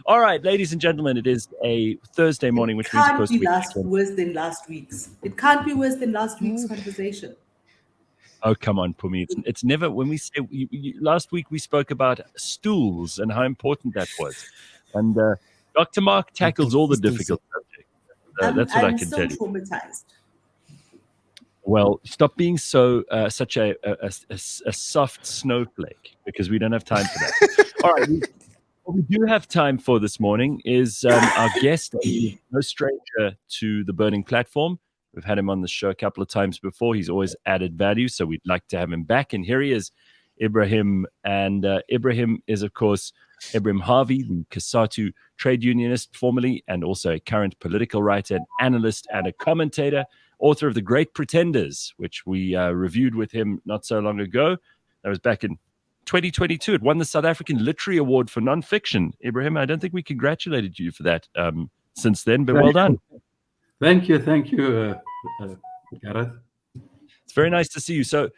All right, ladies and gentlemen, it is a Thursday morning, which means, of course, worse than last week's. It can't be worse than last week's conversation. Oh, come on, Pumi. It's never, when we say, last week we spoke about stools and how important that was. And Dr. Mark tackles all the difficult subjects. That's what I can tell you. I'm still traumatized. Well, stop being such a soft snowflake, because we don't have time for that. All right. What we do have time for this morning is our guest, no stranger to the Burning Platform. We've had him on the show a couple of times before. He's always added value, so we'd like to have him back. And here he is, Ebrahim. And Ebrahim is, of course, Ebrahim Harvey, the Cosatu trade unionist formerly, and also a current political writer, an analyst, and a commentator, author of The Great Pretenders, which we reviewed with him not so long ago. That was back in 2022. It won the South African Literary Award for nonfiction. Ebrahim, I don't think we congratulated you for that since then, but well done. Thank you, Gareth. It's very nice to see you. So,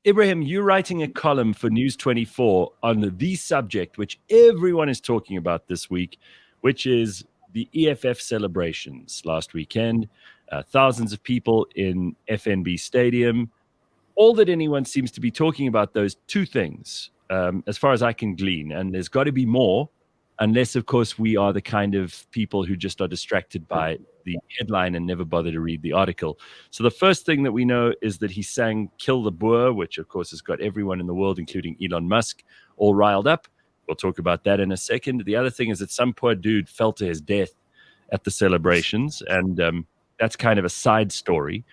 Ebrahim, you're writing a column for News 24 on the subject which everyone is talking about this week, which is the EFF celebrations last weekend. Thousands of people in FNB Stadium. All that anyone seems to be talking about those two things, as far as I can glean, and there's got to be more, unless, of course, we are the kind of people who just are distracted by the headline and never bother to read the article. So the first thing that we know is that he sang Kill the Boer, which, of course, has got everyone in the world, including Elon Musk, all riled up. We'll talk about that in a second. The other thing is that some poor dude fell to his death at the celebrations, and that's kind of a side story.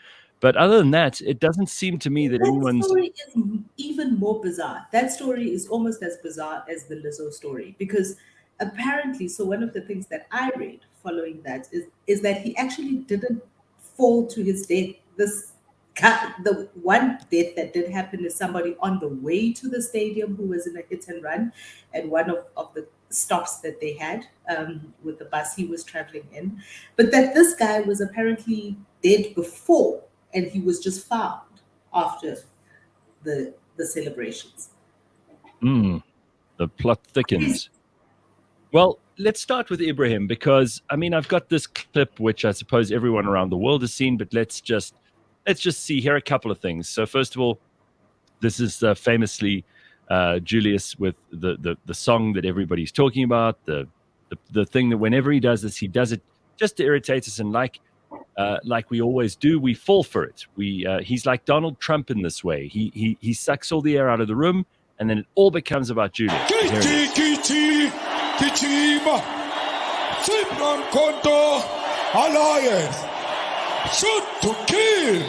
But other than that, it doesn't seem to me that anyone's... That story is even more bizarre. That story is almost as bizarre as the Lizzo story, because apparently, so one of the things that I read following that is that he actually didn't fall to his death. The one death that did happen is somebody on the way to the stadium who was in a hit and run at one of the stops that they had with the bus he was traveling in. But that this guy was apparently dead before, and he was just found after the celebrations. The plot thickens. Well, let's start with Ebrahim, because, I mean, I've got this clip, which I suppose everyone around the world has seen, but let's just see. Here are a couple of things. So first of all, this is famously Julius with the song that everybody's talking about, the thing that whenever he does this, he does it just to irritate us, and like we always do, we fall for it. He's like Donald Trump in this way. He sucks all the air out of the room, and then it all becomes about Julius. Alliance shoot to kill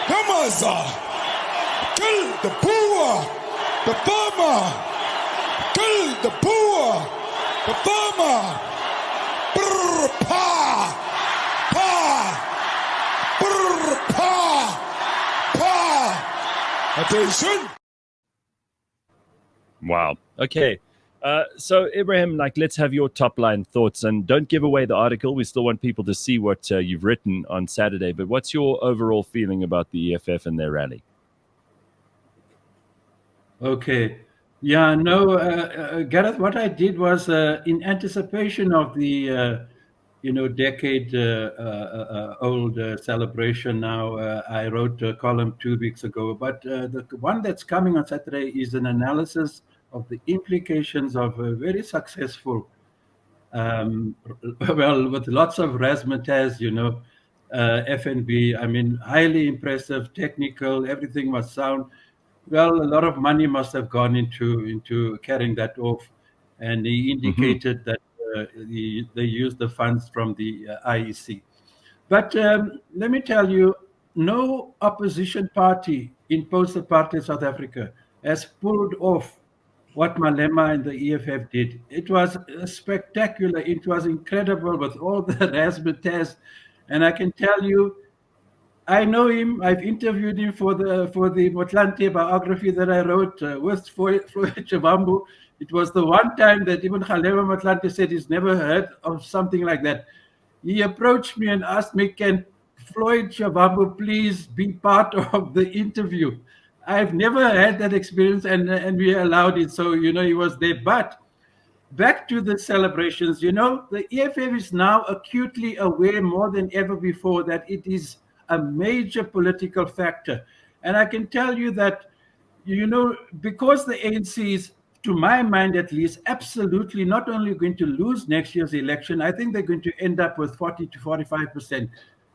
Yamaza, kill the poor, the farmer, kill the poor, the farmer. Brr, pa, pa, brr, pa, pa. Attention. Wow. Okay. So, Ebrahim, let's have your top line thoughts, and don't give away the article. We still want people to see what you've written on Saturday. But what's your overall feeling about the EFF and their rally? Okay. Yeah, no, Gareth, what I did was in anticipation of the, decade old celebration now, I wrote a column 2 weeks ago. But the one that's coming on Saturday is an analysis of the implications of a very successful, with lots of razzmatazz, FNB. I mean, highly impressive, technical, everything was sound. Well, a lot of money must have gone into carrying that off, and he indicated that they used the funds from the IEC. But let me tell you, no opposition party in post-apartheid South Africa has pulled off what Malema and the EFF did. It was spectacular. It was incredible with all the razzmatazz. And I can tell you, I know him. I've interviewed him for the Motlanthe biography that I wrote with Floyd Shabambu. It was the one time that even Malema Motlanthe said he's never heard of something like that. He approached me and asked me, can Floyd Shabambu please be part of the interview? I've never had that experience, and we allowed it. So, he was there. But back to the celebrations, the EFF is now acutely aware more than ever before that it is a major political factor. And I can tell you that, because the ANC is, to my mind at least, absolutely not only going to lose next year's election, I think they're going to end up with 40 to 45%.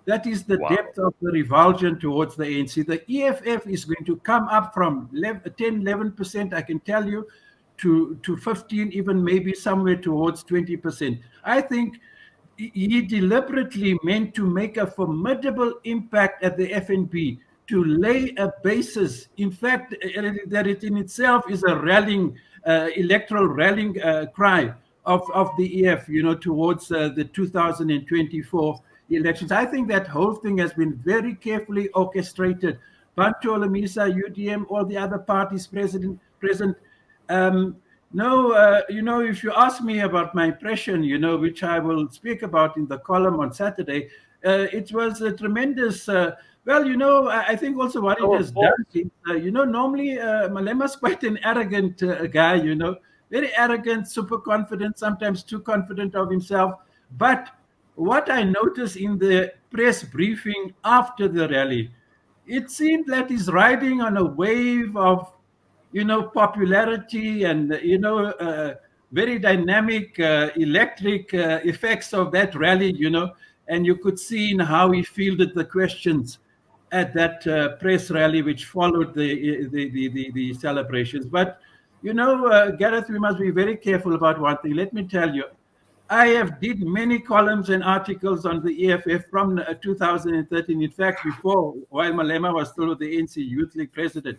That is the Wow. depth of the revulsion towards the ANC. The EFF is going to come up from 10, 11%, I can tell you, to 15, even maybe somewhere towards 20%. I think he deliberately meant to make a formidable impact at the FNB, to lay a basis. In fact, that it in itself is a rallying, electoral rallying cry of the EF, towards the 2024 elections. I think that whole thing has been very carefully orchestrated. Bantu Olamisa, UDM, all the other parties present. No, if you ask me about my impression, which I will speak about in the column on Saturday, it was a tremendous. I think also what it has done is, normally Malema's quite an arrogant guy, very arrogant, super confident, sometimes too confident of himself. But what I noticed in the press briefing after the rally, it seemed that he's riding on a wave of, popularity and, very dynamic, electric effects of that rally, and you could see in how he fielded the questions at that press rally, which followed the celebrations. But, Gareth, we must be very careful about one thing. Let me tell you, I have did many columns and articles on the EFF from 2013. In fact, before, while Malema was still the ANC Youth League president.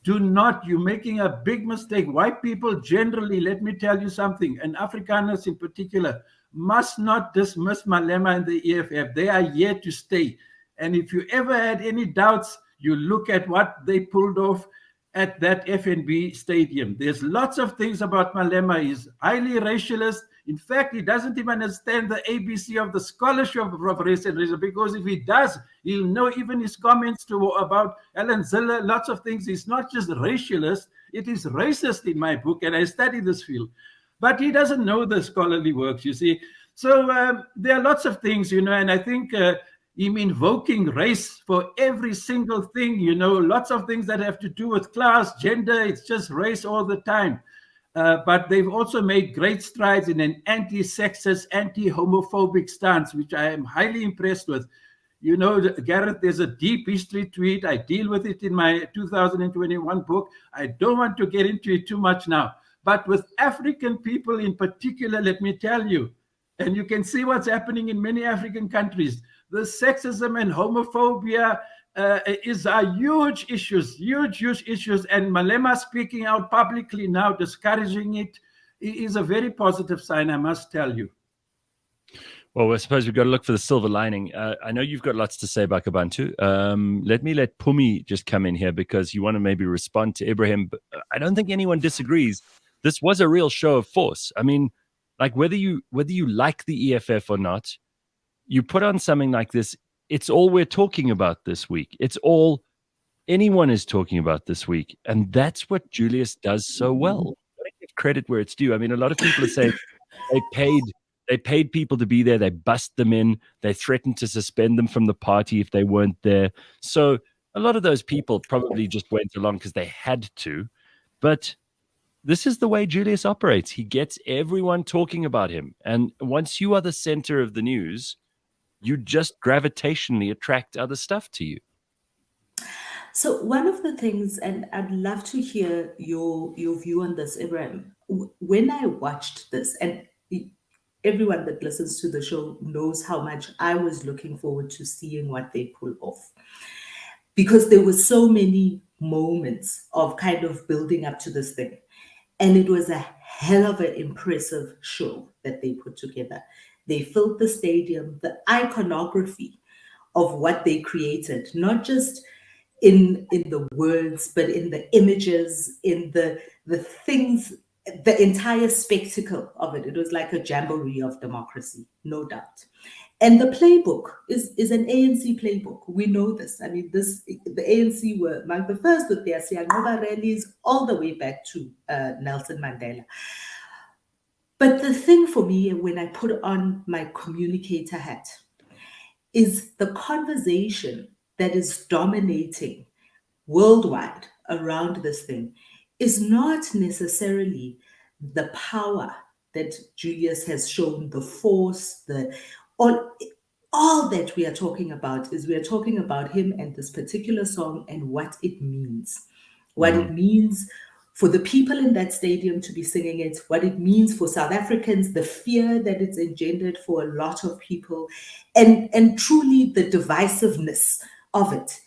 You're making a big mistake. White people generally, let me tell you something, and Afrikaners in particular, must not dismiss Malema and the EFF. They are here to stay. And if you ever had any doubts, you look at what they pulled off at that FNB stadium. There's lots of things about Malema. He's highly racialist. In fact, he doesn't even understand the ABC of the scholarship of race and reason, because if he does, he'll know even his comments about Alan Ziller, lots of things. He's not just racialist, it is racist in my book, and I study this field. But he doesn't know the scholarly works, you see. So there are lots of things, and I think him invoking race for every single thing, lots of things that have to do with class, gender, it's just race all the time. But they've also made great strides in an anti-sexist, anti-homophobic stance, which I am highly impressed with. Gareth, there's a deep history to it. I deal with it in my 2021 book. I don't want to get into it too much now. But with African people in particular, let me tell you, and you can see what's happening in many African countries, the sexism and homophobia are huge issues, huge issues. And Malema speaking out publicly now, discouraging it, is a very positive sign, I must tell you. Well, I suppose we've got to look for the silver lining. I know you've got lots to say, Bakh'abantu. Let Pumi just come in here, because you want to maybe respond to Ebrahim. But I don't think anyone disagrees. This was a real show of force. I mean, like whether you like the EFF or not, you put on something like this, it's all we're talking about this week. It's all anyone is talking about this week. And that's what Julius does so well. I give credit where it's due. I mean, a lot of people are saying they paid people to be there. They bust them in. They threatened to suspend them from the party if they weren't there. So a lot of those people probably just went along because they had to. But this is the way Julius operates. He gets everyone talking about him. And once you are the center of the news, you just gravitationally attract other stuff to you. So one of the things, and I'd love to hear your view on this, Ebrahim. When I watched this, and everyone that listens to the show knows how much I was looking forward to seeing what they pull off, because there were so many moments of kind of building up to this thing. And it was a hell of an impressive show that they put together. They filled the stadium, the iconography of what they created, not just in the words, but in the images, in the things, the entire spectacle of it. It was like a jamboree of democracy, no doubt. And the playbook is an ANC playbook. We know this. I mean, the ANC were among the first with their Siyanqoba rallies all the way back to Nelson Mandela. But the thing for me when I put on my communicator hat is the conversation that is dominating worldwide around this thing is not necessarily the power that Julius has shown, the force, the all that we are talking about is we are talking about him and this particular song and what it means. What it means for the people in that stadium to be singing it, what it means for South Africans, the fear that it's engendered for a lot of people, and truly the divisiveness of it.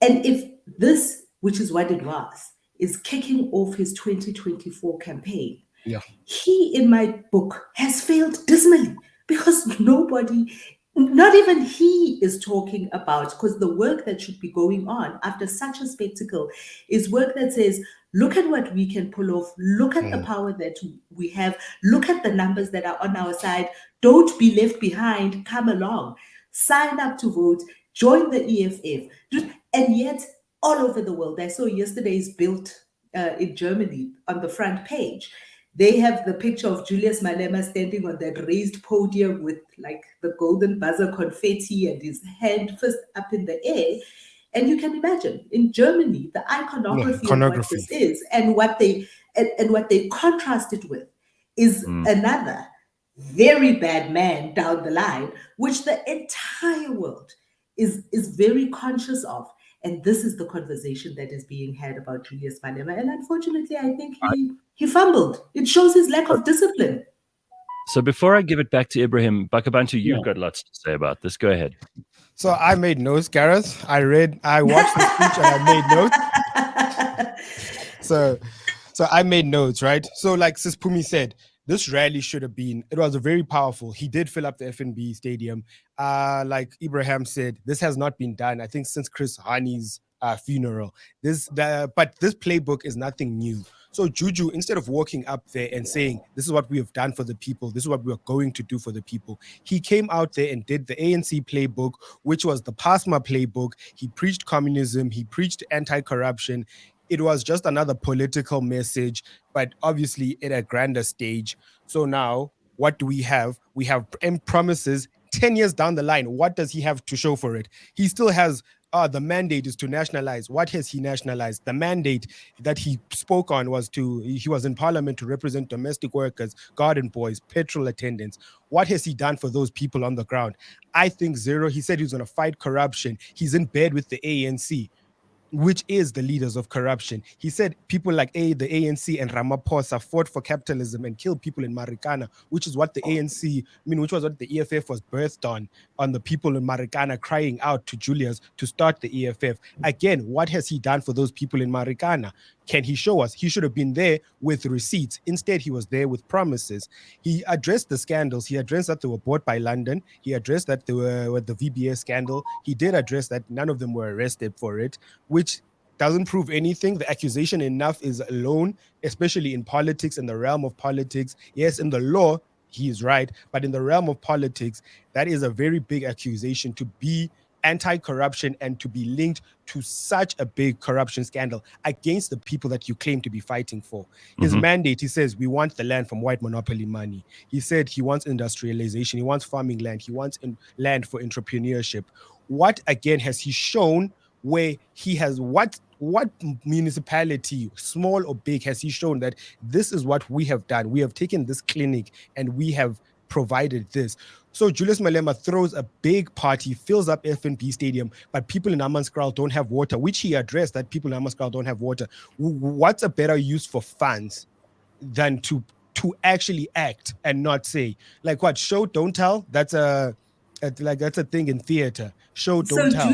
And if this, which is what it was, is kicking off his 2024 campaign, Yeah. he, in my book, has failed dismally because nobody, not even he, is talking about, because the work that should be going on after such a spectacle is work that says, look at what we can pull off, look at the power that we have, look at the numbers that are on our side, don't be left behind, come along, sign up to vote, join the EFF. And yet, all over the world, I saw yesterday's Bild in Germany on the front page. They have the picture of Julius Malema standing on that raised podium with like the golden buzzer confetti and his hand first up in the air. And you can imagine in Germany, the iconography of what this is and what they contrast it with is another very bad man down the line, which the entire world is very conscious of. And this is the conversation that is being had about Julius Malema. And unfortunately, I think he fumbled. It shows his lack of discipline. So before I give it back to Ebrahim, Bakh'abantu, you've got lots to say about this. Go ahead. So I made notes, Gareth. I watched the speech and I made notes. So I made notes, right? So like Sis Pumi said, this rally should have been, it was very powerful. He did fill up the FNB stadium. Like Ebrahim said, this has not been done, I think, since Chris Hani's funeral. But this playbook is nothing new. So Juju, instead of walking up there and saying, this is what we have done for the people, this is what we are going to do for the people, he came out there and did the ANC playbook, which was the PASMA playbook. He preached communism, he preached anti-corruption. It was just another political message, but obviously at a grander stage. So now, what do we have? We have promises 10 years down the line. What does he have to show for it? He still has the mandate is to nationalize. What has he nationalized? The mandate that he spoke on was he was in parliament to represent domestic workers, garden boys, petrol attendants. What has he done for those people on the ground? I think zero. He said he was going to fight corruption. He's in bed with the ANC, which is the leaders of corruption. He said people like the ANC and Ramaphosa fought for capitalism and killed people in Marikana, which is what the ANC, which was what the EFF was birthed on the people in Marikana crying out to Julius to start the EFF. Again, what has he done for those people in Marikana? Can he show us? He should have been there with receipts. Instead, he was there with promises. He addressed the scandals. He addressed that they were bought by London. He addressed that they were with the VBS scandal. He did address that none of them were arrested for it, which doesn't prove anything. The accusation enough is alone, especially in politics, in the realm of politics. Yes, in the law, he is right. But in the realm of politics, that is a very big accusation to be anti-corruption and to be linked to such a big corruption scandal against the people that you claim to be fighting for. His mandate, he says, we want the land from white monopoly money. He said he wants industrialization. He wants farming land. He wants land for entrepreneurship. What, again, has he shown where he has, what municipality, small or big, has he shown that this is what we have done? We have taken this clinic and we have provided this. So Julius Malema throws a big party, fills up FNB Stadium, but people in Amanskraal don't have water, which he addressed that people in Amanskraal don't have water. What's a better use for funds than to actually act and not say, like what, show, don't tell? That's a thing in theater. Show, don't tell.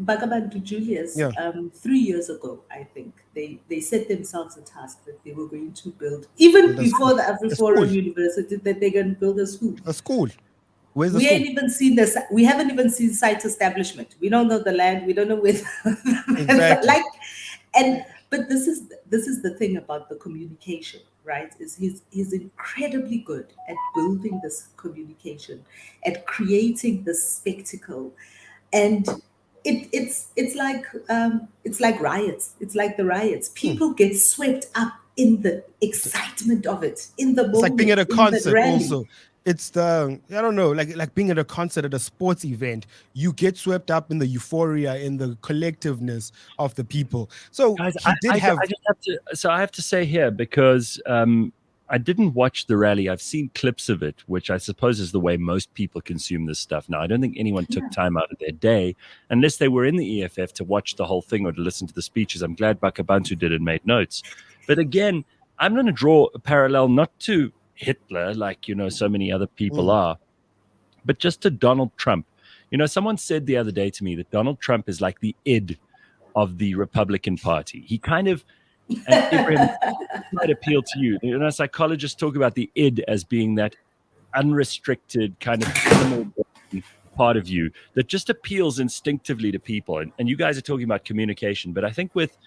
Bakh'abantu Julius, 3 years ago, I think, they set themselves a task that they were going to build, even before the AfriForum University, that they're going to build a school. A school. Where's the school? We haven't even seen site establishment. We don't know the land. We don't know where. Exactly. But this is the thing about the communication, right? Is he's incredibly good at building this communication, at creating this spectacle, and it's like riots. It's like the riots. People get swept up in the excitement of it, in the moment. It's like being at a in the concert rally. also. It's I don't know, like being at a concert at a sports event. You get swept up in the euphoria, in the collectiveness of the people. So Guys, he did have. I just have to. So I have to say here, because I didn't watch the rally. I've seen clips of it, which I suppose is the way most people consume this stuff now. I don't think anyone took time out of their day, unless they were in the EFF, to watch the whole thing or to listen to the speeches. I'm glad Bakh'abantu did and made notes. But again, I'm going to draw a parallel not to Hitler, like, so many other people are, but just to Donald Trump. Someone said the other day to me that Donald Trump is like the id of the Republican Party. He kind of, and Ibrahim, this might appeal to you. Psychologists talk about the id as being that unrestricted kind of animal part of you that just appeals instinctively to people. And you guys are talking about communication, but I think with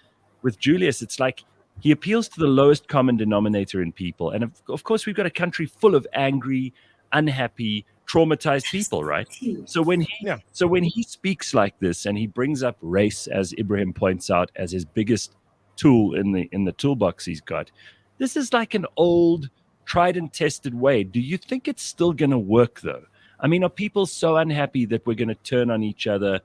Julius, it's like he appeals to the lowest common denominator in people. And of course, we've got a country full of angry, unhappy, traumatized people, right? So when he speaks like this and he brings up race, as Ibrahim points out, as his biggest tool in the toolbox he's got, this is like an old, tried and tested way. Do you think it's still going to work, though? I mean, are people so unhappy that we're going to turn on each other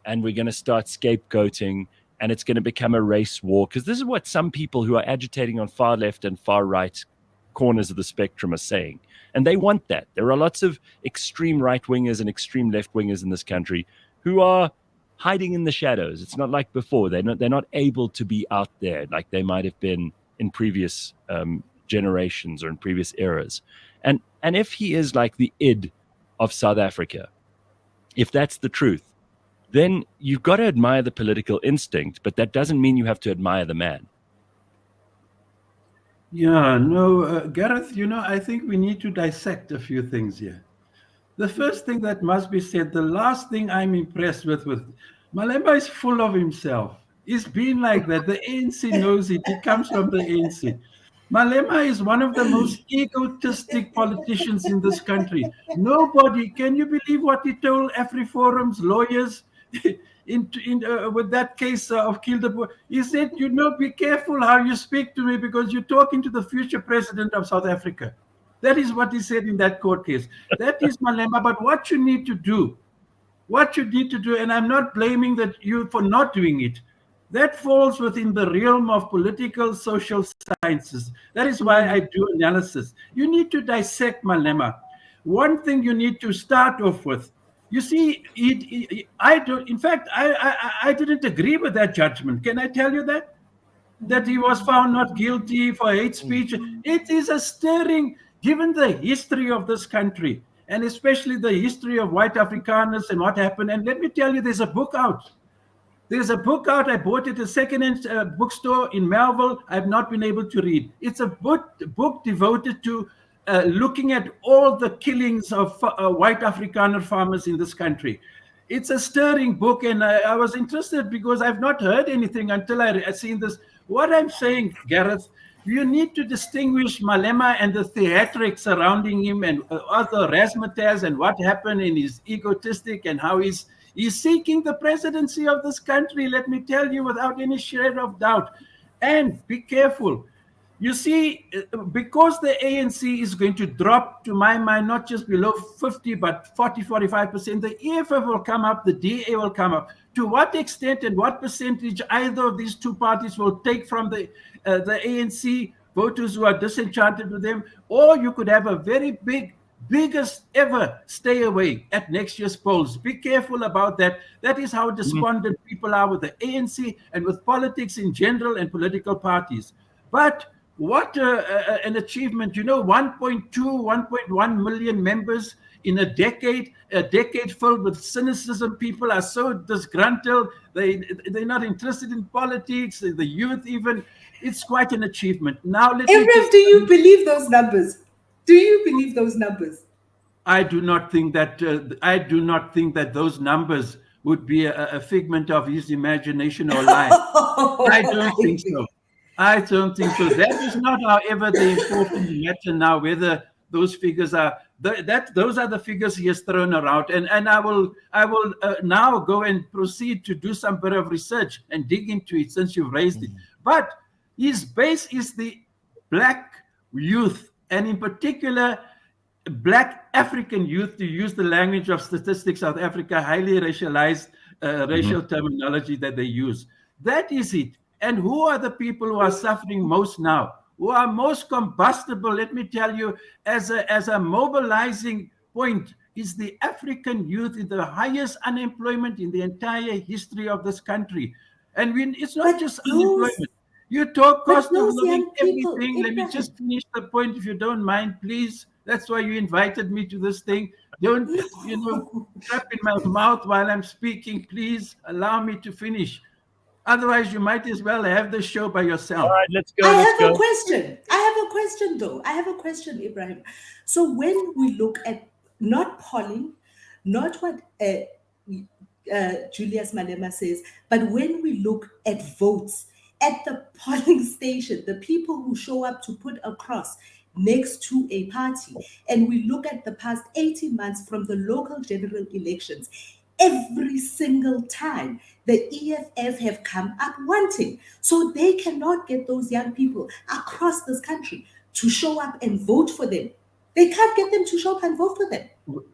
and we're going to start scapegoating and it's going to become a race war? Because this is what some people who are agitating on far left and far right corners of the spectrum are saying. And they want that. There are lots of extreme right-wingers and extreme left-wingers in this country who are hiding in the shadows. It's not like before. They're not able to be out there like they might have been in previous generations or in previous eras. And if he is like the id of South Africa, if that's the truth, then you've got to admire the political instinct, but that doesn't mean you have to admire the man. Yeah, no, Gareth, I think we need to dissect a few things here. The first thing that must be said, the last thing I'm impressed with Malema is full of himself. He's been like that. The ANC knows it. He comes from the ANC. Malema is one of the most egotistic politicians in this country. Nobody, can you believe what he told AfriForum's lawyers with that case of Kildeboer? He said, be careful how you speak to me because you're talking to the future president of South Africa. That is what he said in that court case. That is Malema. But what you need to do, and I'm not blaming you for not doing it, that falls within the realm of political social sciences. That is why I do analysis. You need to dissect Malema. One thing you need to start off with, you see, I didn't agree with that judgment. Can I tell you that he was found not guilty for hate speech? It is a stirring, given the history of this country, and especially the history of white Afrikaners and what happened. And let me tell you, there's a book out. I bought it at a second-hand bookstore in Melville. I've not been able to read. It's a book devoted to looking at all the killings of white Afrikaner farmers in this country. It's a stirring book, and I was interested because I've not heard anything until I seen this. What I'm saying, Gareth, you need to distinguish Malema and the theatrics surrounding him and other razzmatazz and what happened in his egotistic and how he's seeking the presidency of this country, let me tell you, without any shred of doubt. And be careful. You see, because the ANC is going to drop, to my mind, not just below 50, but 40, 45%, the EFF will come up, the DA will come up. To what extent and what percentage either of these two parties will take from the ANC voters who are disenchanted with them, or you could have a very biggest ever stay away at next year's polls. Be careful about that. That is how despondent people are with the ANC and with politics in general and political parties. But what an achievement, 1.2, 1.1 million members in a decade filled with cynicism. People are so disgruntled. They're not interested in politics, the youth even. It's quite an achievement. Now, Ebrahim, do you believe those numbers? Do you believe those numbers? I do not think that those numbers would be a figment of his imagination or lie. I don't think so. That is not, however, the important matter now, whether those figures are those are the figures he has thrown around. And I will now go and proceed to do some bit of research and dig into it since you've raised it. But his base is the black youth, and in particular, black African youth, to use the language of Statistics South Africa, highly racialized racial terminology that they use. That is it. And who are the people who are suffering most now? Who are most combustible, let me tell you, as a mobilizing point, is the African youth in the highest unemployment in the entire history of this country. And it's not just unemployment. You talk cost of living, everything. Let me just finish the point, if you don't mind, please. That's why you invited me to this thing. Don't, crap in my mouth while I'm speaking. Please allow me to finish. Otherwise, you might as well have the show by yourself. All right, let's go. I have a question. I have a question, though. I have a question, Ebrahim. So when we look at not polling, not what Julius Malema says, but when we look at votes at the polling station, the people who show up to put a cross next to a party, and we look at the past 18 months from the local general elections, every single time the EFF have come up wanting. So they cannot get those young people across this country to show up and vote for them. They can't get them to show up and vote for them.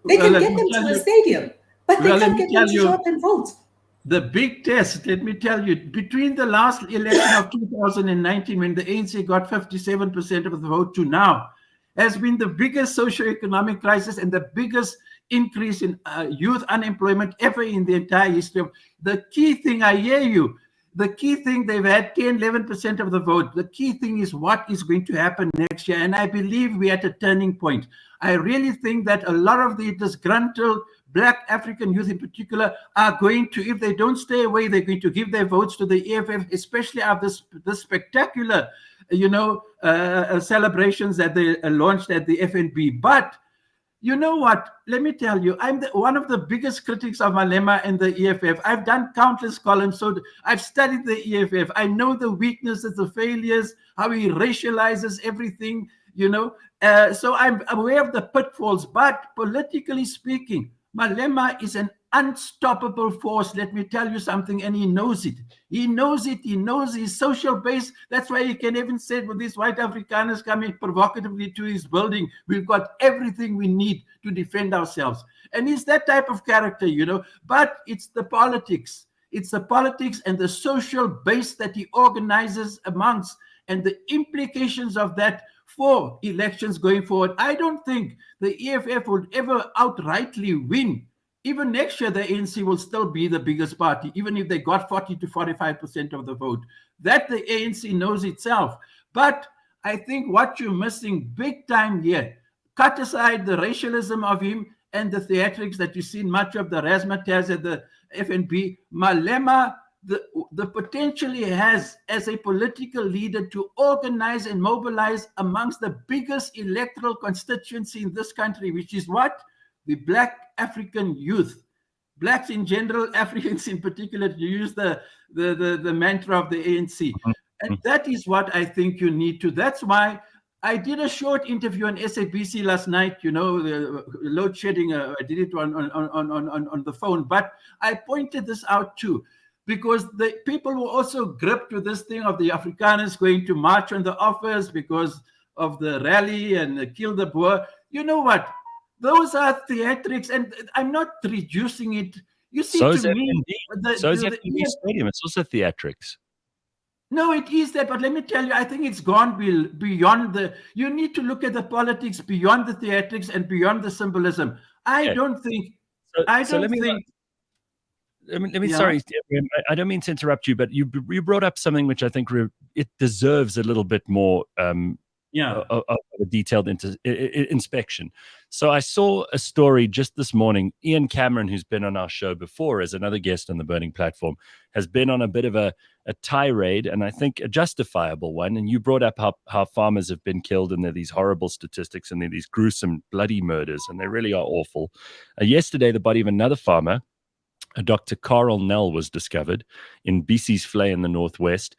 They can get them to a stadium, but they can't get them to show up and vote. The big test, let me tell you, between the last election of 2019, when the ANC got 57% of the vote, to now, has been the biggest socio-economic crisis and the biggest increase in youth unemployment ever in the entire history of the key thing. I hear you. The key thing, they've had 10, 11% of the vote. The key thing is what is going to happen next year. And I believe we're at a turning point. I really think that a lot of the disgruntled black African youth in particular are going to, if they don't stay away, they're going to give their votes to the EFF, especially after this spectacular, celebrations that they launched at the FNB. But you know what? Let me tell you, I'm one of the biggest critics of Malema and the EFF. I've done countless columns, so I've studied the EFF. I know the weaknesses, the failures, how he racializes everything, so I'm aware of the pitfalls. But politically speaking, Malema is an unstoppable force. Let me tell you something, and he knows it. He knows it. He knows his social base. That's why he can even say, with these white Afrikaners coming provocatively to his building, we've got everything we need to defend ourselves. And he's that type of character, But it's the politics. It's the politics and the social base that he organizes amongst, and the implications of that for elections going forward. I don't think the EFF would ever outrightly win. Even next year, the ANC will still be the biggest party, even if they got 40 to 45% of the vote. That the ANC knows itself. But I think what you're missing big time here, cut aside the racialism of him and the theatrics that you see in much of the razzmatazz at the FNB, Malema, the potential he has as a political leader to organize and mobilize amongst the biggest electoral constituency in this country, which is what? The black African youth. Blacks in general, Africans in particular, to use the mantra of the ANC. And that is what I think you need to. That's why I did a short interview on SABC last night, the load shedding, I did it on the phone. But I pointed this out too, because the people were also gripped with this thing of the Afrikaners going to march on the office because of the rally and kill the Boer. You know what? Those are theatrics, and I'm not reducing it. You see, so to me, so is FNB Stadium. It's also theatrics. No, it is that, but let me tell you, I think it's gone beyond you need to look at the politics beyond the theatrics and beyond the symbolism. I don't think. Let me sorry, I don't mean to interrupt you, but you brought up something which I think it deserves a little bit more of a detailed inspection. So I saw a story just this morning. Ian Cameron, who's been on our show before as another guest on the Burning Platform, has been on a bit of a tirade, and I think a justifiable one. And you brought up how farmers have been killed, and there are these horrible statistics, and there are these gruesome, bloody murders, and they really are awful. Yesterday, the body of another farmer, Dr. Carl Nell, was discovered in BC's Flay in the northwest.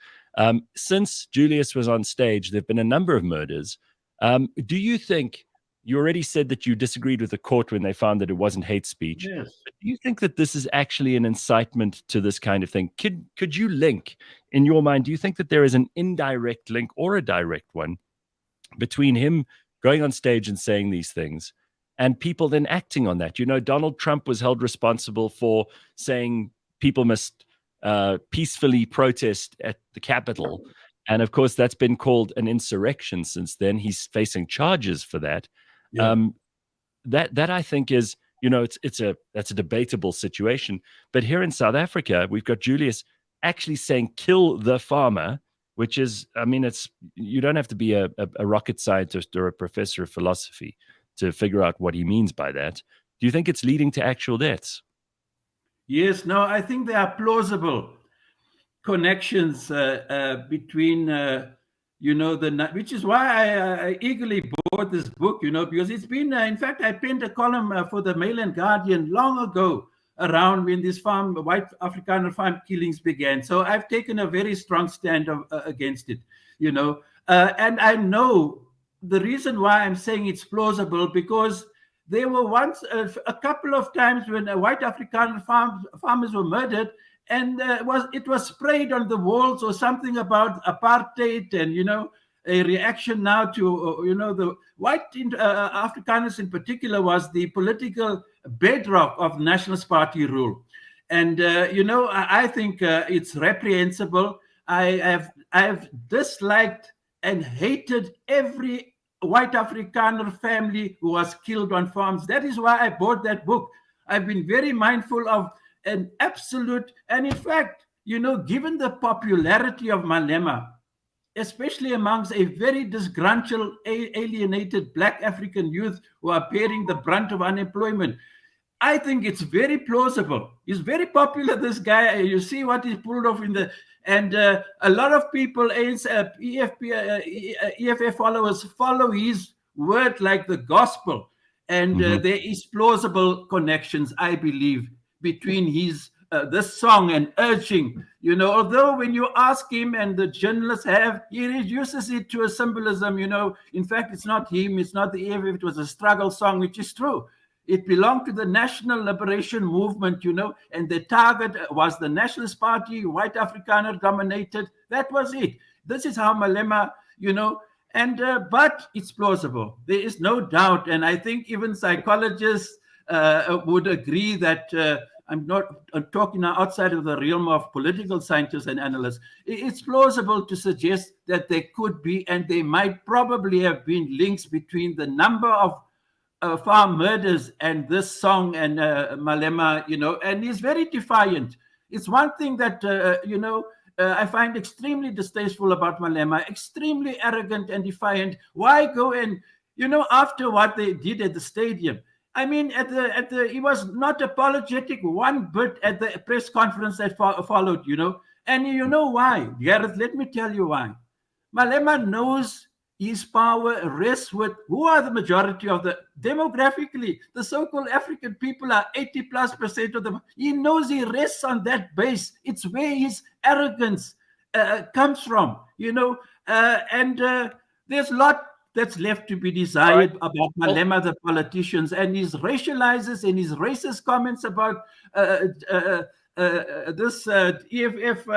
Since Julius was on stage, there have been a number of murders. Do you think, you already said that you disagreed with the court when they found that it wasn't hate speech. Yes. But do you think that this is actually an incitement to this kind of thing? Could you link, in your mind, do you think that there is an indirect link or a direct one between him going on stage and saying these things and people then acting on that. Donald Trump was held responsible for saying people must peacefully protest at the Capitol. And of course, that's been called an insurrection since then. He's facing charges for that. Yeah. That I think is, that's a debatable situation. But here in South Africa, we've got Julius actually saying kill the farmer, which is, you don't have to be a rocket scientist or a professor of philosophy to figure out what he means by that. Do you think it's leading to actual deaths? Yes, no, I think there are plausible connections between, which is why I eagerly bought this book, because it's been, in fact, I penned a column for the Mail and Guardian long ago around when these white Afrikaner farm killings began. So I've taken a very strong stand against it, and I know the reason why I'm saying it's plausible, because there were once a couple of times when white Afrikaner farmers were murdered, and it was sprayed on the walls or something about apartheid, and a reaction now to the white Afrikaners in particular was the political bedrock of Nationalist Party rule, and I think it's reprehensible. I have disliked and hated every white Afrikaner family who was killed on farms. That is why I bought that book. I've been very mindful of an absolute, and in fact, given the popularity of Malema, especially amongst a very disgruntled, alienated Black African youth who are bearing the brunt of unemployment, I think it's very plausible. He's very popular, this guy. You see what he pulled off and a lot of people, EFF followers, follow his word like the gospel. And there is plausible connections, I believe, between this song and urging, although when you ask him and the journalists he reduces it to a symbolism, in fact, it's not him, it's not the EFF, it was a struggle song, which is true. It belonged to the National Liberation Movement, and the target was the Nationalist Party, white Afrikaner dominated. That was it. This is how Malema, but it's plausible. There is no doubt. And I think even psychologists would agree that I'm talking now outside of the realm of political scientists and analysts. It's plausible to suggest that there could be, and there might probably have been, links between the number of farm murders and this song and Malema, and he's very defiant. It's one thing that, I find extremely distasteful about Malema, extremely arrogant and defiant. Why go and, after what they did at the stadium? I mean, he was not apologetic one bit at the press conference that followed, and you know why, Gareth, let me tell you why. Malema knows his power rests with who are the majority of demographically, the so-called African people are 80+% of them. He knows he rests on that base. It's where his arrogance comes from, and there's a lot that's left to be desired about Malema, the politicians, and his racializes and his racist comments about this EFF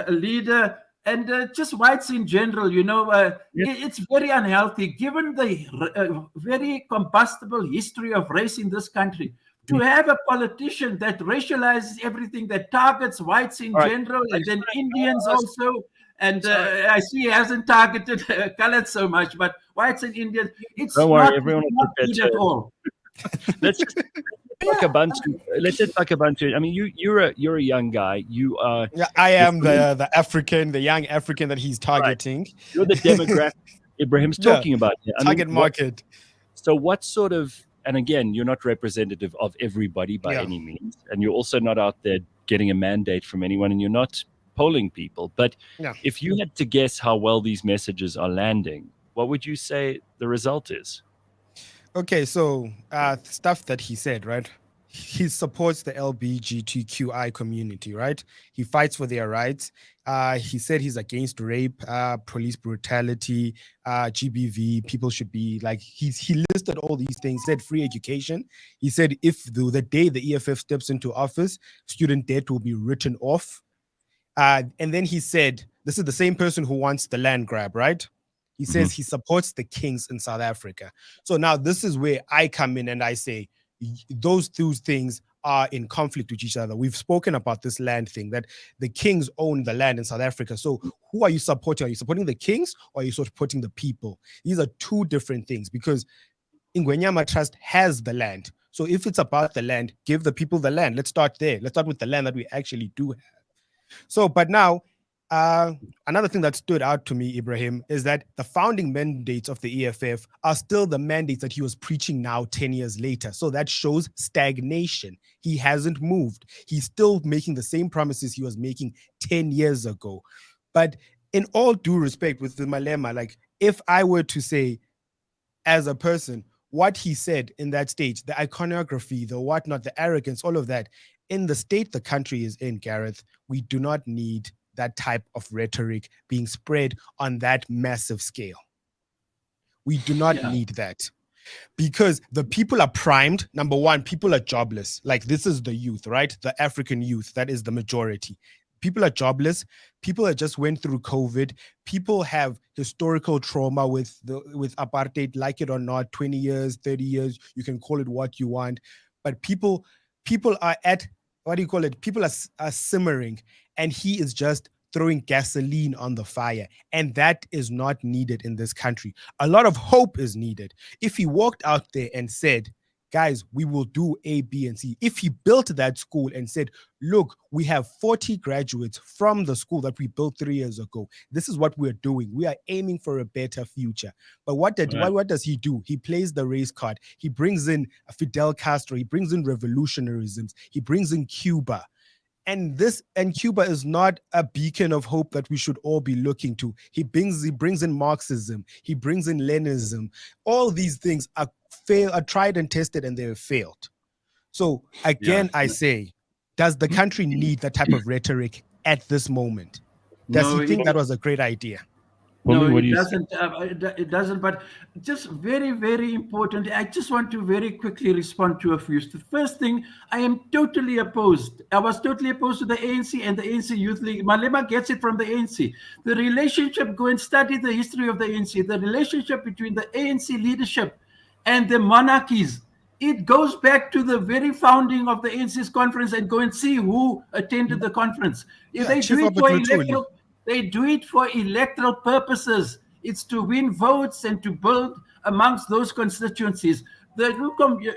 leader, and just whites in general, it's very unhealthy given the very combustible history of race in this country. To have a politician that racializes everything, that targets whites in general, and then Indians also. And I see he hasn't targeted colored so much, but whites and Indians, it's not good at all. Let's just Bakh'abantu. Let's just Bakh'abantu. I mean, you're a young guy. You are. Yeah, I am the African, the young African that he's targeting. Right. You're the demographic Ibrahim's talking about. Target market. So what sort of? And again, you're not representative of everybody by any means, and you're also not out there getting a mandate from anyone, and you're not polling people. But if you had to guess how well these messages are landing, what would you say the result is? Okay, so stuff that he said, right? He supports the LGBTQI community, right? He fights for their rights. He said he's against rape, police brutality, GBV. People should be like, he listed all these things, said free education. He said if the day the EFF steps into office, student debt will be written off. And then he said, this is the same person who wants the land grab, right? He says he supports the kings in South Africa. So now this is where I come in and I say those two things are in conflict with each other. We've spoken about this land thing, that the kings own the land in South Africa. So who are you supporting? Are you supporting the kings or are you supporting the people? These are two different things, because Ingwenyama Trust has the land. So if it's about the land, give the people the land. Let's start there. Let's start with the land that we actually do have. So, but now, another thing that stood out to me, Ebrahim, is that the founding mandates of the EFF are still the mandates that he was preaching now 10 years later. So that shows stagnation. He hasn't moved. He's still making the same promises he was making 10 years ago. But in all due respect with the Malema, like if I were to say as a person, what he said in that stage, the iconography, the whatnot, the arrogance, all of that, in the state the country is in, Gareth, we do not need that type of rhetoric being spread on that massive scale. We do not need that, because the people are primed. Number one, people are jobless. Like, this is the youth, right? The African youth, that is the majority. People are jobless. People that just went through COVID. People have historical trauma with apartheid, like it or not, 20 years, 30 years, you can call it what you want. But people are at, what do you call it? People are simmering, and he is just throwing gasoline on the fire. And that is not needed in this country. A lot of hope is needed. If he walked out there and said, guys, we will do A, B, and C. If he built that school and said, look, we have 40 graduates from the school that we built 3 years ago. This is what we're doing. We are aiming for a better future. But what does he do? He plays the race card. He brings in Fidel Castro. He brings in revolutionarisms. He brings in Cuba. And Cuba is not a beacon of hope that we should all be looking to. He brings in Marxism. He brings in Leninism. All these things are tried and tested, and they have failed. So again, I say, does the country need that type of rhetoric at this moment? Does he think that was a great idea? No, it doesn't. It doesn't. But just very, very important. I just want to very quickly respond to a few. The first thing, I am totally opposed. I was totally opposed to the ANC and the ANC Youth League. Malema gets it from the ANC. The relationship, go and study the history of the ANC. The relationship between the ANC leadership and the monarchies, it goes back to the very founding of the ANC's conference, and go and see who attended the conference. If they do it for electoral. They do it for electoral purposes. It's to win votes and to build amongst those constituencies. The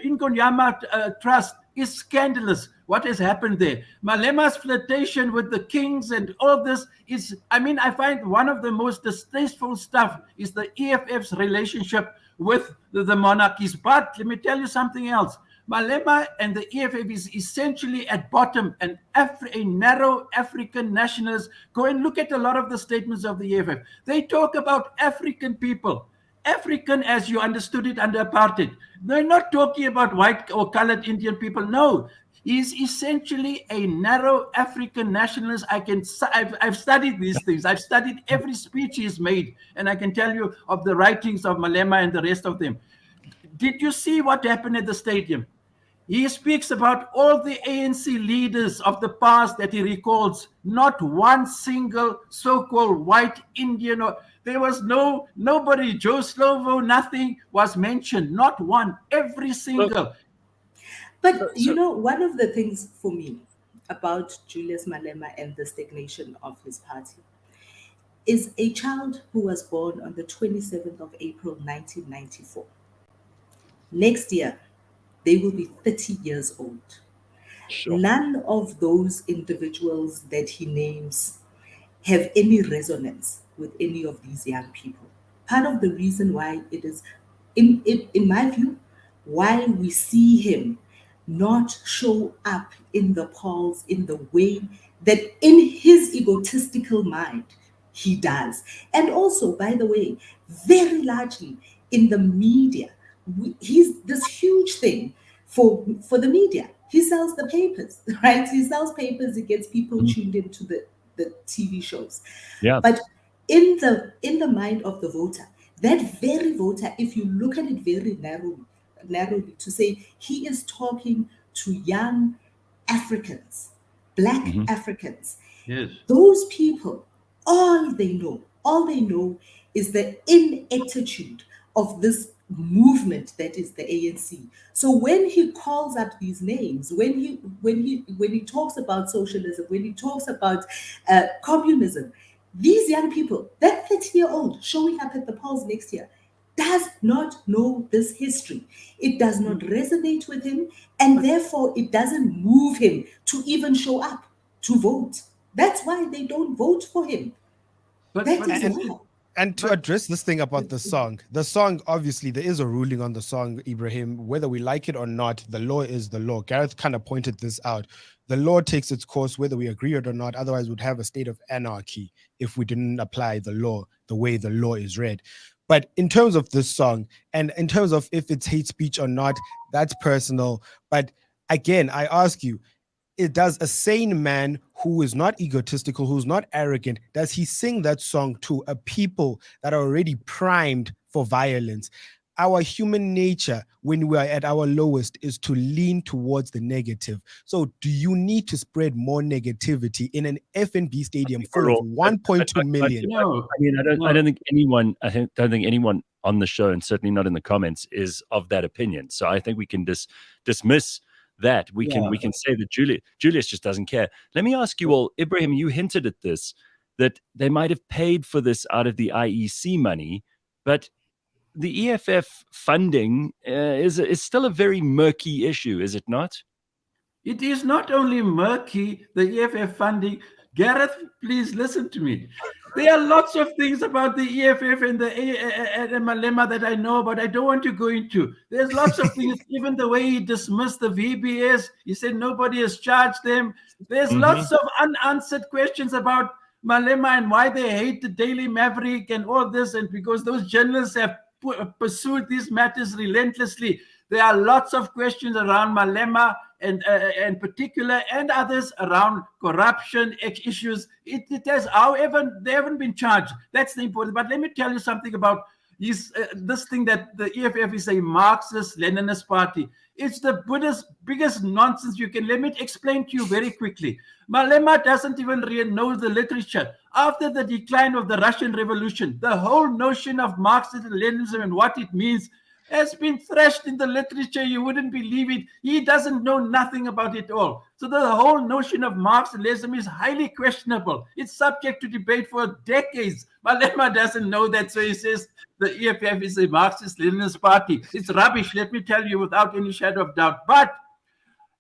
Ingwenyama Trust is scandalous. What has happened there? Malema's flirtation with the kings and all this is, I find one of the most distasteful stuff is the EFF's relationship with the monarchies. But let me tell you something else. Malema and the EFF is essentially at bottom a narrow African nationalist. Go and look at a lot of the statements of the EFF. They talk about African people. African as you understood it under apartheid. They're not talking about white or colored Indian people. No, he's essentially a narrow African nationalist. I've studied these things. I've studied every speech he's made, and I can tell you of the writings of Malema and the rest of them. Did you see what happened at the stadium? He speaks about all the ANC leaders of the past that he recalls. Not one single so-called white Indian, there was nobody, Joe Slovo, nothing was mentioned. Not one, every single. But one of the things for me about Julius Malema and the stagnation of his party is a child who was born on the 27th of April, 1994. Next year, they will be 30 years old. Sure. None of those individuals that he names have any resonance with any of these young people. Part of the reason why it is, in my view, why we see him not show up in the polls in the way that in his egotistical mind he does. And also, by the way, very largely in the media, he's this huge thing for the media. He sells the papers, right? He sells papers. He gets people tuned into the TV shows. Yeah. But in the mind of the voter, that very voter, if you look at it very narrowly, to say he is talking to young Africans, Black Africans. Yes. Those people, all they know is the ineptitude of this movement that is the ANC. So when he calls up these names, when he talks about socialism, when he talks about communism, these young people, that 30-year-old showing up at the polls next year, does not know this history. It does not resonate with him, and therefore it doesn't move him to even show up to vote. That's why they don't vote for him. But why. And to address this thing about the song, obviously, there is a ruling on the song, Ibrahim. Whether we like it or not, the law is the law. Gareth kind of pointed this out. The law takes its course, whether we agree it or not. Otherwise, we'd have a state of anarchy if we didn't apply the law the way the law is read. But in terms of this song, and in terms of if it's hate speech or not, that's personal. But again, I ask you, does a sane man who is not egotistical, who's not arrogant, does he sing that song to a people that are already primed for violence? Our human nature, when we are at our lowest, is to lean towards the negative. So do you need to spread more negativity in an FNB stadium full of 1.2 million? No, I mean, I don't think anyone, don't think anyone on the show, and certainly not in the comments, is of that opinion. So I think we can dismiss that. We can say that Julius just doesn't care. Let me ask you all, Ibrahim, you hinted at this, that they might have paid for this out of the IEC money, but the EFF funding is still a very murky issue, is it not? it is not only murky, the EFF funding. Gareth, please listen to me. There are lots of things about the EFF and the Malema that I know, but I don't want to go into. There's lots of things, even the way he dismissed the VBS. He said nobody has charged them. There's lots of unanswered questions about Malema and why they hate the Daily Maverick and all this, and because those journalists have pursued these matters relentlessly. There are lots of questions around Malema and in particular, and others around corruption issues. It has, however, they haven't been charged. That's the important. But let me tell you something about this thing that the EFF is a Marxist-Leninist party. It's the biggest nonsense you can. Let me explain to you very quickly. Malema doesn't even really know the literature. After the decline of the Russian Revolution, the whole notion of Marxism-Leninism and what it means has been thrashed in the literature. You wouldn't believe it. He doesn't know nothing about it all. So the whole notion of Marxism is highly questionable. It's subject to debate for decades. Malema doesn't know that, so he says the EFF is a Marxist-Leninist party. It's rubbish, let me tell you, without any shadow of doubt. But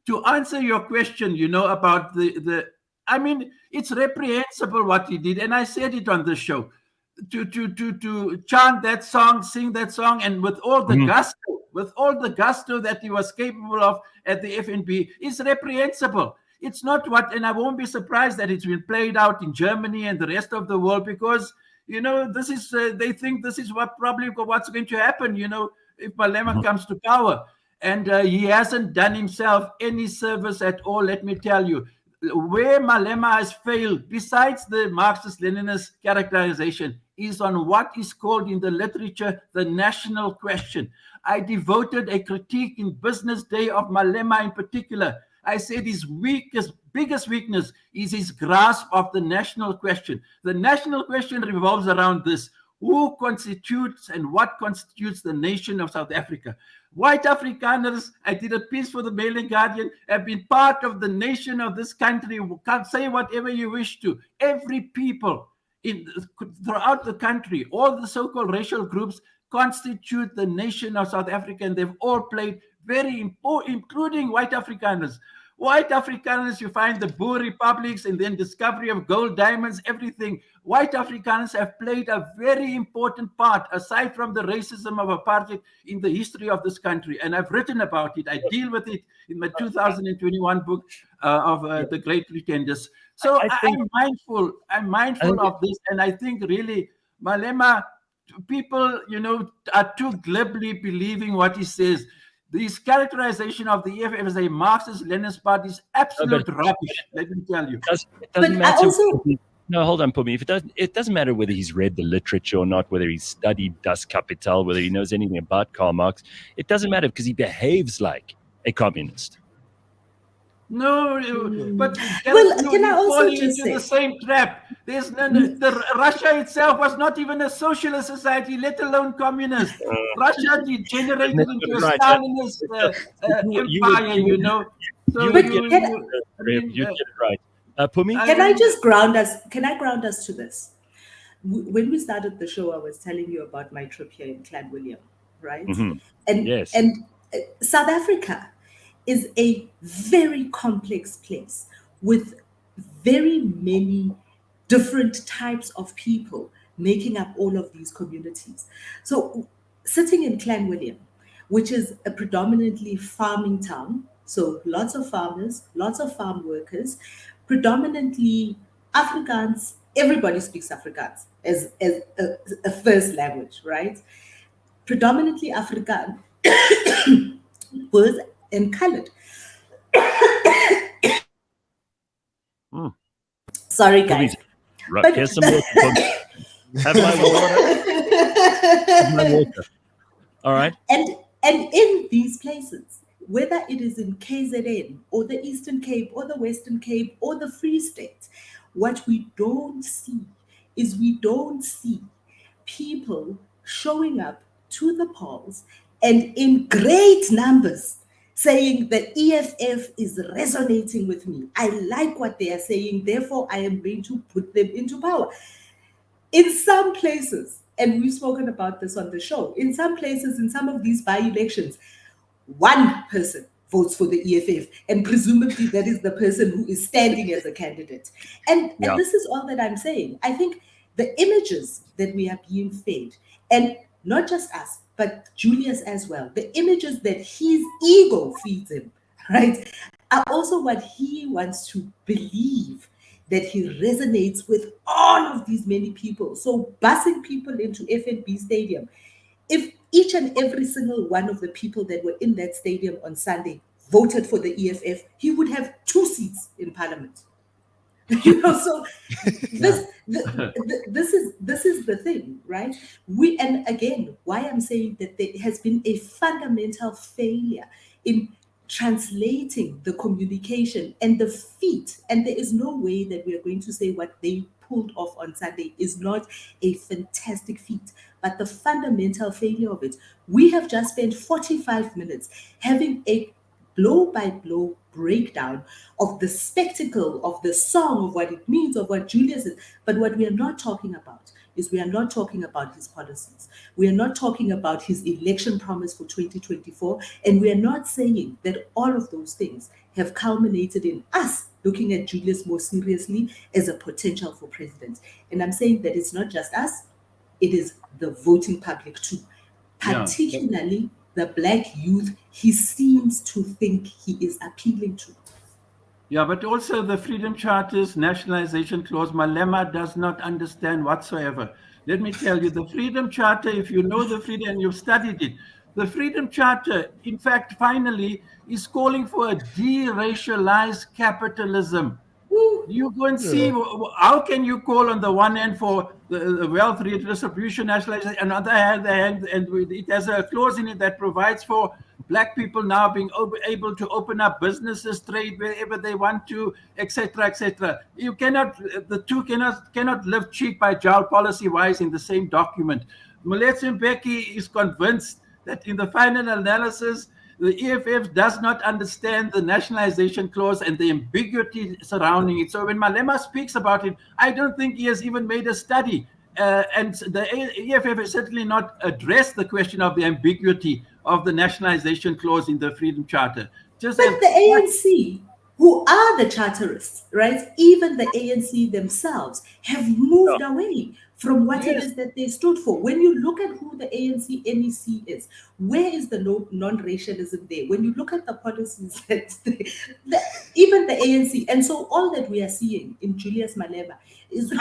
to answer your question, about I mean, it's reprehensible what he did, and I said it on the show. To chant that song, sing that song, and with all the gusto that he was capable of at the FNB, is reprehensible. It's not and I won't be surprised that it's been played out in Germany and the rest of the world, because this is they think this is what's going to happen. If Malema comes to power, and he hasn't done himself any service at all. Let me tell you. Where Malema has failed, besides the Marxist-Leninist characterization, is on what is called in the literature the national question. I devoted a critique in Business Day of Malema in particular. I said his biggest weakness is his grasp of the national question. The national question revolves around this: who constitutes and what constitutes the nation of South Africa? White Afrikaners, I did a piece for the Mail and Guardian, have been part of the nation of this country. You can't say whatever you wish to. Every people throughout the country, all the so-called racial groups constitute the nation of South Africa, and they've all played very important, including white Afrikaners. White Afrikaners, you find the Boer republics and then discovery of gold, diamonds, everything. White Afrikaners have played a very important part, aside from the racism of apartheid, in the history of this country. And I've written about it. I deal with it in my 2021 book of The Great Pretenders. So I'm mindful of this. And I think really Malema, people, are too glibly believing what he says. This characterization of the EFF as a Marxist-Leninist party is absolute rubbish, let me tell you. It doesn't matter. No, hold on, Pumi. It doesn't matter whether he's read the literature or not, whether he's studied Das Kapital, whether he knows anything about Karl Marx. It doesn't matter because he behaves like a communist. No, but Well, Gareth, can I you're also falling just into the say, same trap. There's Russia itself was not even a socialist society, let alone communist. Russia degenerated into a Right. Stalinist You would empire, you know. So you but would get can, I mean, you get it right. Pumi? I can I mean, just ground us? Can I ground us to this? When we started the show, I was telling you about my trip here in Clanwilliam, right? Mhm. And Yes. South Africa is a very complex place with very many different types of people making up all of these communities. So, sitting in Clanwilliam, which is a predominantly farming town, so lots of farmers, lots of farm workers, predominantly Afrikaans. Everybody speaks Afrikaans as a first language, right? Predominantly Afrikaans was and colored. Mm. Sorry, Pumi's guys. right. But Here's some water. Pumi. Have my water. Have my water. All right. and in these places, whether it is in KZN or the Eastern Cape or the Western Cape or the Free State, what we don't see is we don't see people showing up to the polls and in great numbers saying that EFF is resonating with me. I like what they are saying, therefore I am going to put them into power. In some places, and we've spoken about this on the show, in some places, in some of these by-elections, one person votes for the EFF, and presumably that is the person who is standing as a candidate. And Yeah. this is all that I'm saying. I think the images that we are being fed, and not just us, but Julius as well, the images that his ego feeds him, right, are also what he wants to believe that he resonates with all of these many people. So busing people into FNB Stadium, if each and every single one of the people that were in that stadium on Sunday voted for the EFF, he would have 2 seats in parliament. So this is the thing, right? And again, why I'm saying that there has been a fundamental failure in translating the communication and the feat, and there is no way that we are going to say what they pulled off on Sunday is not a fantastic feat, but the fundamental failure of it. We have just spent 45 minutes having a blow by blow breakdown of the spectacle, of the song, of what it means, of what Julius is. But what we are not talking about is we are not talking about his policies. We are not talking about his election promise for 2024. And we are not saying that all of those things have culminated in us looking at Julius more seriously as a potential for president. And I'm saying that it's not just us, it is the voting public too. Particularly the Black youth he seems to think he is appealing to. Yeah, but also the Freedom Charter's nationalization clause, Malema does not understand whatsoever. Let me tell you, the Freedom Charter, if you know the Freedom and you've studied it, the Freedom Charter, in fact, finally, is calling for a de-racialized capitalism. You go and see how can you call on the one hand for the wealth redistribution, nationalization, and on the other hand, and it has a clause in it that provides for Black people now being able to open up businesses, trade wherever they want to, etc., etc. You cannot, the two cannot live cheek by jowl policy-wise in the same document. Malema Mbeki is convinced that in the final analysis, the EFF does not understand the nationalization clause and the ambiguity surrounding it. So when Malema speaks about it, I don't think he has even made a study. And the EFF has certainly not addressed the question of the ambiguity of the nationalization clause in the Freedom Charter. But the ANC, who are the charterists, right? Even the ANC themselves have moved away from what it is that they stood for. When you look at who the ANC NEC is, where is the non-racialism there? When you look at the policies that even the ANC, and so all that we are seeing in Julius Malema is,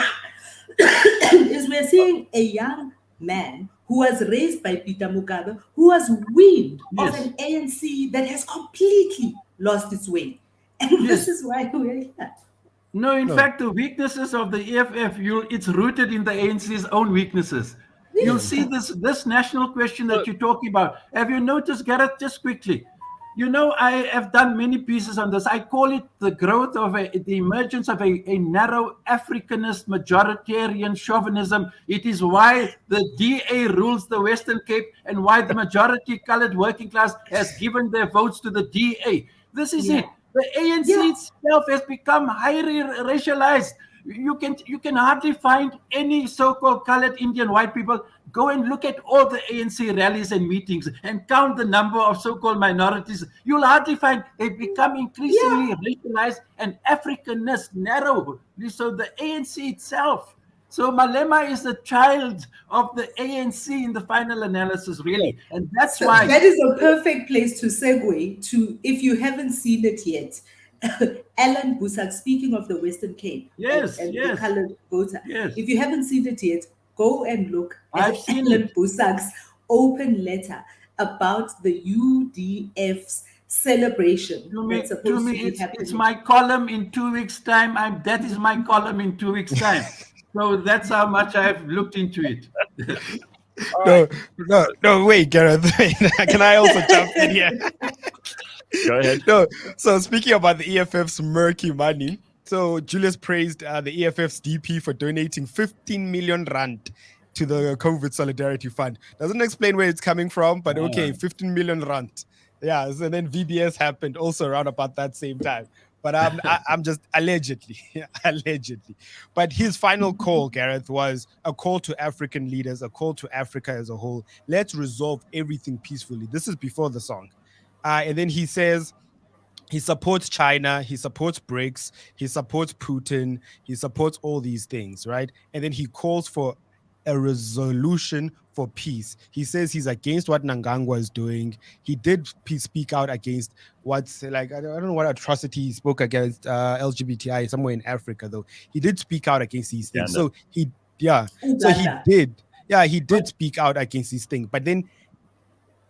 is we're seeing a young man who was raised by Peter Mugabe, who was weaned of an ANC that has completely lost its way. And this is why we're here. No, in fact, the weaknesses of the EFF, it's rooted in the ANC's own weaknesses. You'll see this national question that you're talking about. Have you noticed, Gareth, just quickly, I have done many pieces on this. I call it the growth of the emergence of a narrow Africanist majoritarian chauvinism. It is why the DA rules the Western Cape and why the majority colored working class has given their votes to the DA. This is Yeah. it. The ANC Yeah. itself has become highly racialized. You can hardly find any so-called colored Indian white people. Go and look at all the ANC rallies and meetings and count the number of so-called minorities. You'll hardly find they've become increasingly racialized and Africanist, narrow. So the ANC itself. So Malema is the child of the ANC in the final analysis, really. And that's So why that is a perfect place to segue to, if you haven't seen it yet, Alan Busak, speaking of the Western Cape Yes, and the yes, colored voter. yes. If you haven't seen it yet, go and look I've at seen Alan it. Busak's open letter about the UDF's celebration that's To supposed me, to be it's happening. my column in 2 weeks' time. That is my column in 2 weeks' time. So that's how much I've looked into it. No, wait, Gareth. Can I also jump in here? Go ahead. No, so speaking about the EFF's murky money, so Julius praised the EFF's DP for donating 15 million rand to the COVID Solidarity Fund. Doesn't explain where it's coming from, but okay, 15 million rand. Yeah, so then VBS happened also around about that same time. But I'm just allegedly. But his final call, Gareth, was a call to African leaders, a call to Africa as a whole. Let's resolve everything peacefully. This is before the song. And then he says he supports China, he supports BRICS, he supports Putin, he supports all these things, right? And then he calls for a resolution for peace. He says he's against what Nangangwa is doing. He did speak out against what's like, I don't know what atrocity he spoke against LGBTI somewhere in Africa, though. He did speak out against these things. So he did speak out against these things. But then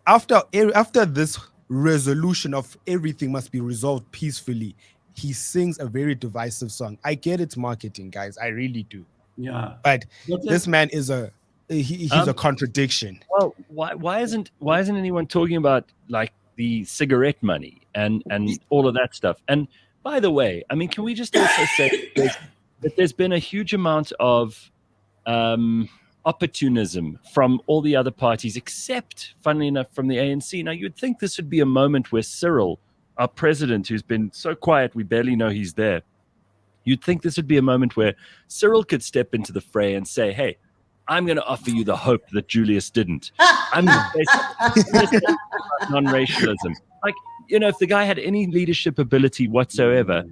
after this resolution of everything must be resolved peacefully, he sings a very divisive song. I get it's marketing, guys. I really do. Yeah. But this man is he's a contradiction. Well, why isn't anyone talking about like the cigarette money and all of that stuff? And by the way, I mean, can we just also say that there's been a huge amount of opportunism from all the other parties, except, funnily enough, from the ANC. Now, you'd think this would be a moment where Cyril, our president, who's been so quiet, we barely know he's there. You'd think this would be a moment where Cyril could step into the fray and say, hey, I'm going to offer you the hope that Julius didn't. I'm going to say non-racialism. Like, if the guy had any leadership ability whatsoever,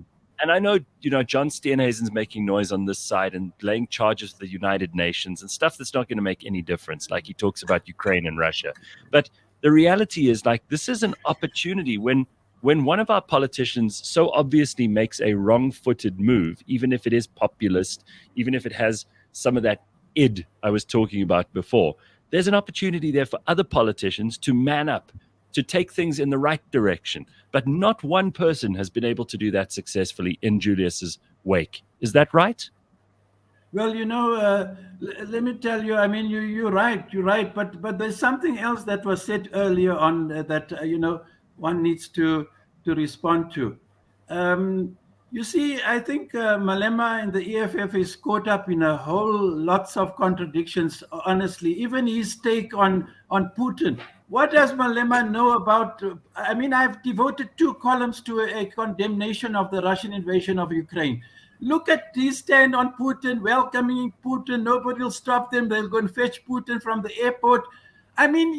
and I know, John Steenhuisen's making noise on this side and laying charges to the United Nations and stuff that's not going to make any difference. Like he talks about Ukraine and Russia. But the reality is, like, this is an opportunity when one of our politicians so obviously makes a wrong-footed move, even if it is populist, even if it has some of that id I was talking about before, there's an opportunity there for other politicians to man up, to take things in the right direction. But not one person has been able to do that successfully in Julius's wake. Is that right? Well, let me tell you, I mean, you're right. But there's something else that was said earlier on that, one needs to respond to. You see, I think Malema and the EFF is caught up in a whole lots of contradictions, honestly. Even his take on Putin. What does Malema know about? I mean, I've devoted 2 columns to a condemnation of the Russian invasion of Ukraine. Look at his stand on Putin, welcoming Putin. Nobody will stop them. They'll go and fetch Putin from the airport. I mean,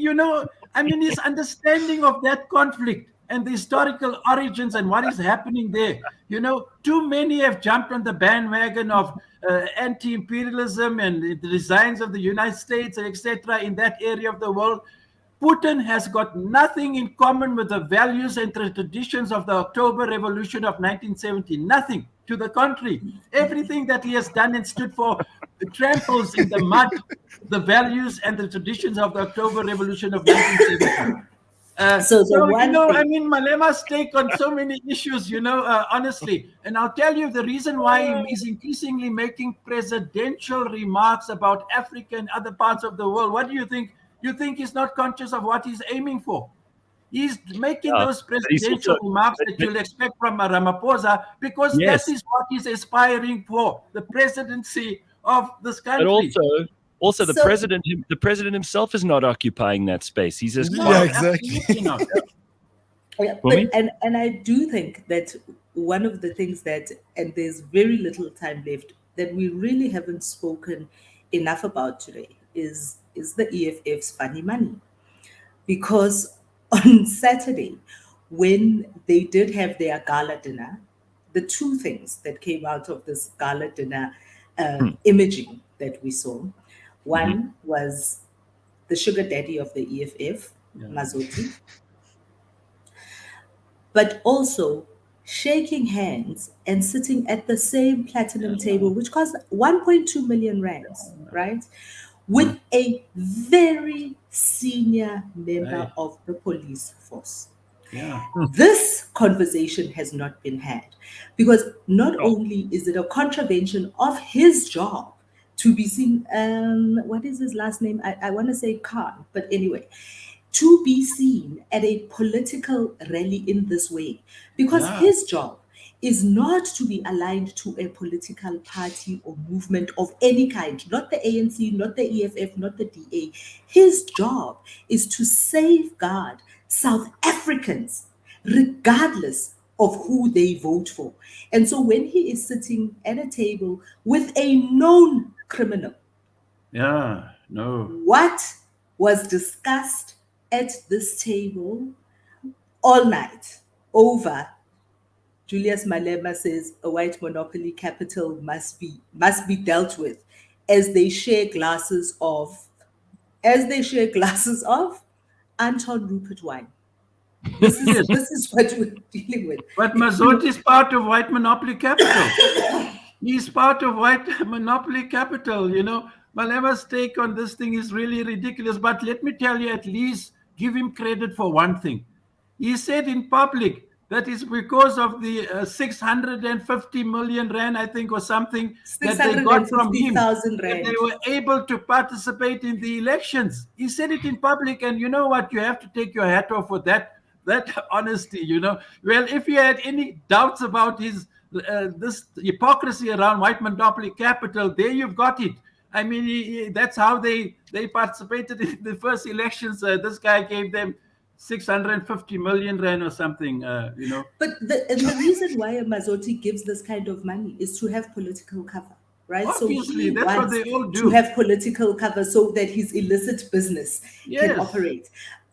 his understanding of that conflict and the historical origins and what is happening there. Too many have jumped on the bandwagon of anti-imperialism and the designs of the United States, etc., in that area of the world. Putin has got nothing in common with the values and traditions of the October Revolution of 1970. Nothing. To the contrary, everything that he has done and stood for tramples in the mud the values and the traditions of the October Revolution of 1970. Malema's take on so many issues, honestly. And I'll tell you the reason why he's increasingly making presidential remarks about Africa and other parts of the world. What do you think? You think he's not conscious of what he's aiming for? He's making Yeah, those but he's presidential also- remarks that you'll expect from a Ramaphosa, because Yes. that is what he's aspiring for, the presidency of this country. But also the So- president himself is not occupying that space. He's as No, Yeah, exactly. absolutely not. Yeah, Bumi? but and I do think that one of the things that, and there's very little time left, that we really haven't spoken enough about today is the EFF's funny money. Because on Saturday, when they did have their gala dinner, the two things that came out of this gala dinner imaging that we saw, one was the sugar daddy of the EFF, Mazotti, but also shaking hands and sitting at the same platinum table, which cost 1.2 million rands, right? With a very senior member Right. of the police force. Yeah. This conversation has not been had, because not only is it a contravention of his job to be seen, what is his last name? I want to say Khan, but anyway, to be seen at a political rally in this way, because Yeah. his job is not to be aligned to a political party or movement of any kind, not the ANC, not the EFF, not the DA. His job is to safeguard South Africans, regardless of who they vote for. And so when he is sitting at a table with a known criminal, Yeah. No. what was discussed at this table all night over Julius Malema says a white monopoly capital must be dealt with as they share glasses of Anton Rupert wine. This is what we're dealing with. But Mazotti is part of white monopoly capital. He's part of white monopoly capital. Malema's take on this thing is really ridiculous. But let me tell you, at least give him credit for one thing. He said in public that is because of the 650 million rand, I think, or something that they got from him, 650,000 that rand. they were able to participate in the elections. He said it in public, and you know what? You have to take your hat off for that honesty. Well, if you had any doubts about his this hypocrisy around white monopoly capital, there you've got it. I mean, that's how they participated in the first elections. This guy gave them 650 million rand or something, But the reason why Mazotti gives this kind of money is to have political cover, right? Obviously, so that's what wants they all do. to have political cover so that his illicit business Yes. can operate.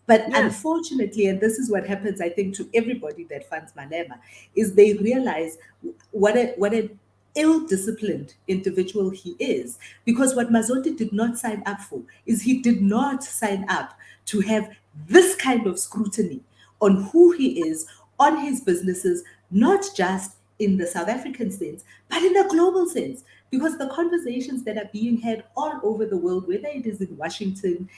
But Yes. unfortunately, and this is what happens, I think, to everybody that funds Malema, is they realize what an ill-disciplined individual he is. Because what Mazotti did not sign up for is he did not sign up to have this kind of scrutiny on who he is, on his businesses, not just in the South African sense, but in the global sense. Because the conversations that are being had all over the world, whether it is in Washington,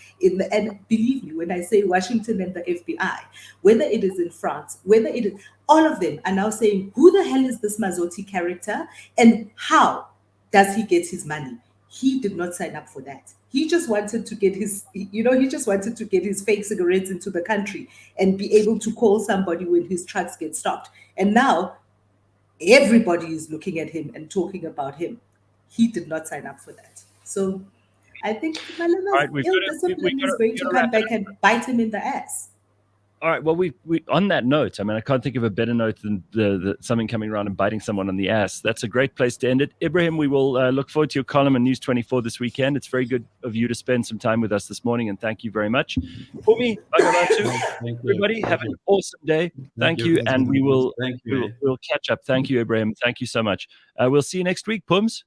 and believe me, when I say Washington and the FBI, whether it is in France, whether it is, all of them are now saying, who the hell is this Mazotti character and how does he get his money? He did not sign up for that. He just wanted to get his fake cigarettes into the country and be able to call somebody when his trucks get stopped. And now everybody is looking at him and talking about him. He did not sign up for that. So I think Malema's All right, we've gotta- ill-discipline we've is gotta- going we've to gotta come wrap it back and bite him in the ass. All right. Well, we on that note, I mean, I can't think of a better note than the something coming around and biting someone on the ass. That's a great place to end it. Ibrahim, we will look forward to your column on News 24 this weekend. It's very good of you to spend some time with us this morning, and thank you very much. Bakh'abantu, Thank you. everybody, have an awesome day. Thank you, Thank and you. Thank you. we'll catch up. Thank you, Ibrahim. Thank you so much. We'll see you next week, Pums.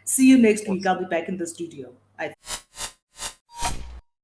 See you next week. I'll be back in the studio.